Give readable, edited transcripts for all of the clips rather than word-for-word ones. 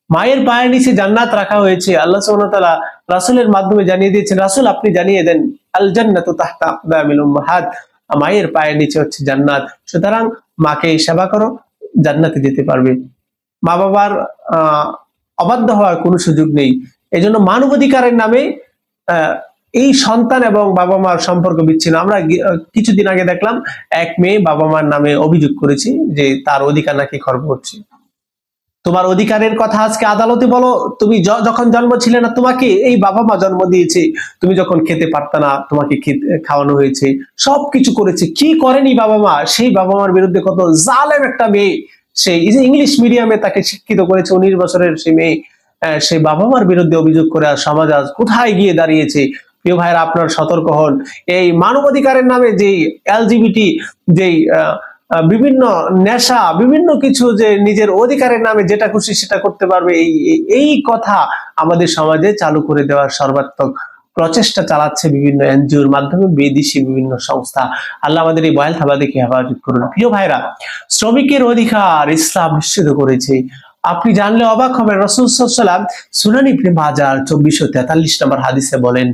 মায়ের পায়ের নিচে জান্নাত রাখা হয়েছে। আল্লাহ সুবহানাহু ওয়া তাআলা রাসূলের মাধ্যমে জানিয়ে দিয়েছেন, রাসূল আপনি জানিয়ে দেন আল জান্নাতু তাহতা আকদামিল উম্মাহাত, মায়ের পায়ের নিচে হচ্ছে জান্নাত। সুতরাং মাকে সেবা করো, জান্নাতে যেতে পারবে। মা বাবার অবাধ্য হওয়ার কোনো সুযোগ নেই। এজন্য মানবাধিকারের নামে এই সন্তান এবং বাবা মার সম্পর্ক বিচ্ছিন্ন। আমরা কিছুদিন আগে দেখলাম এক মেয়ে বাবা মার নামে অভিযোগ করেছে যে তার অধিকার নাকি খর্ব হচ্ছে। তোমার অধিকারের কথা আজকে আদালতে বলো, তুমি যখন জন্ম ছিলে না তোমাকে এই বাবা মা জন্ম দিয়েছে, তুমি যখন খেতে পারতা না তোমাকে খাওয়ানো হয়েছে, সবকিছু করেছে, কি করেনি বাবা মা? সেই বাবা মার বিরুদ্ধে কত জালেম একটা মেয়ে, সেই ইংলিশ মিডিয়ামে তাকে শিক্ষিত করেছে 19 বছরের সেই মেয়ে, সেই বাবা মার বিরুদ্ধে অভিযোগ করে আর সমাজ আজ কোথায় গিয়ে দাঁড়িয়েছে। প্রিয় ভাইরা, আপনার সতর্ক হন। এই মানবাধিকারের নামে যেই এলজিবিটি, যেই বিভিন্ন নেশা, বিভিন্ন কিছু, যে নিজের অধিকারের নামে যেটা খুশি সেটা করতে পারবে, এই কথা আমাদের সমাজে চালু করে দেওয়ার সর্বাত্মক প্রচেষ্টা চালাচ্ছে বিভিন্ন এনজিওর মাধ্যমে, বিদেশি বিভিন্ন সংস্থা। আল্লাহ আমাদের এই বয়াল থাবা দেখে হেফাজত করুন। প্রিয় ভাইরা, শ্রমিকের অধিকার ইসলাম নিশ্চিত করেছে। আপনি জানলে অবাক হবেন, রাসূল সাল্লাল্লাহু আলাইহি ওয়াসাল্লাম সুনান ইবনে মাজাহ 2443 নম্বর হাদিসে বলেন,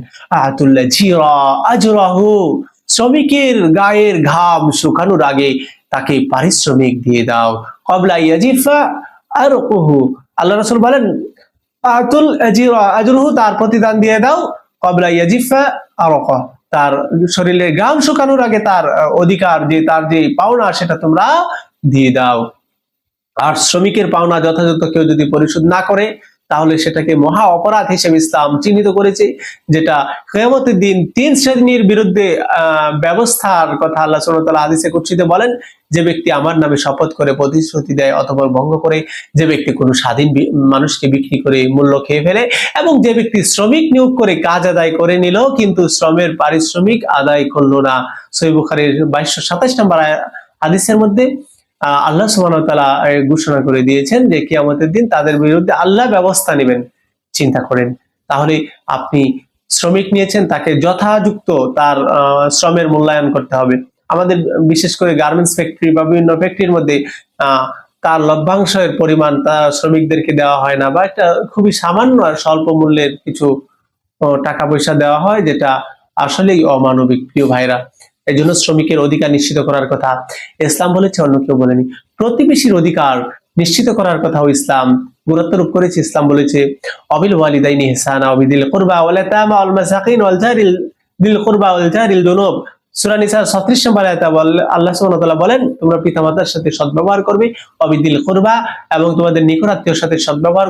আতুল্লাহ জিরা আজরাহু, শ্রমিকের গায়ের ঘাম শুকানোর আগে তাকে পারিশ্রমিক দিয়ে দাও। ক্বাবলা ইয়াজিফা আরকুহু, আল্লাহ রাসূল বলেন আতুল আজিরা আজরুহু, তার প্রতিদান দিয়ে দাও। ক্বাবলা ইয়াজিফা আরকা, তার শরীরে ঘাম শুকানোর আগে তার অধিকার, যে তার যে পাওনা সেটা তোমরা দিয়ে দাও। আর শ্রমিকের পাওনা যথাযথ কেউ যদি পরিশোধ না করে তাহলে সেটাকে মহা অপরাধ হিসেবে ইসলাম চিহ্নিত করেছে, যেটা কিয়ামতের দিন 3 শ্রেণীর বিরুদ্ধে ব্যবস্থার কথা আল্লাহ সুবহানাহু ওয়া তাআলা হাদিসে কুদসিতে বলেন। যে ব্যক্তি আমার নামে শপথ করে প্রতিশ্রুতি দেয় অথবা ভঙ্গ করে, যে ব্যক্তি কোনো স্বাধীন মানুষকে বিক্রি করে মূল্য খেয়ে ফেলে, এবং যে ব্যক্তি শ্রমিক নিয়োগ করে কাজ আদায় করে নিল কিন্তু শ্রমের পারিশ্রমিক আদায় করলো না। সহিহ বুখারীর 2227 নম্বর হাদিসের মধ্যে আল্লাহ সুবহানাহু ওয়া তাআলা ঘোষণা করে দিয়েছেন যে কিয়ামতের দিন তাদের বিরুদ্ধে আল্লাহ ব্যবস্থা নেবেন। চিন্তা করেন, তাহলে আপনি শ্রমিক নিয়েছেন, তাকে যথাযুক্ত তার শ্রমের মূল্যায়ন করতে হবে। আমাদের বিশেষ করে গার্মেন্টস ফ্যাক্টরি বা বিভিন্ন ফ্যাক্টরির মধ্যে তার লভ্যাংশের পরিমাণ তার শ্রমিকদেরকে দেওয়া হয় না, বা একটা খুবই সামান্য আর স্বল্প মূল্যের কিছু টাকা পয়সা দেওয়া হয়, যেটা আসলেই অমানবিক। প্রিয় ভাইরা, এই জন্য শ্রমিকের অধিকার নিশ্চিত করার কথা ইসলাম বলেছে, অন্য কেউ বলেনি। প্রতিবেশীর অধিকার নিশ্চিত করার কথাও ইসলাম গুরুত্বারোপ করেছে। ইসলাম বলেছে অবিল ওয়ালিদাইনি ইহসানা ওয়াবিদিল কুরবা ওয়াল ইয়াতামা ওয়াল মাসাকিন ওয়াল জারিল দিল কুরবা ওয়াল জারিল দুনুব। সূরা নিসা 36 নম্বর আয়াতে আল্লাহ সুবহানাহু ওয়া তাআলা বলেন, তোমরা পিতামাতার সাথে সদ্ব্যবহার করবে, অবিদিল কুরবা, এবং তোমাদের নিকট আত্মীয়র সাথে সদ্ব্যবহার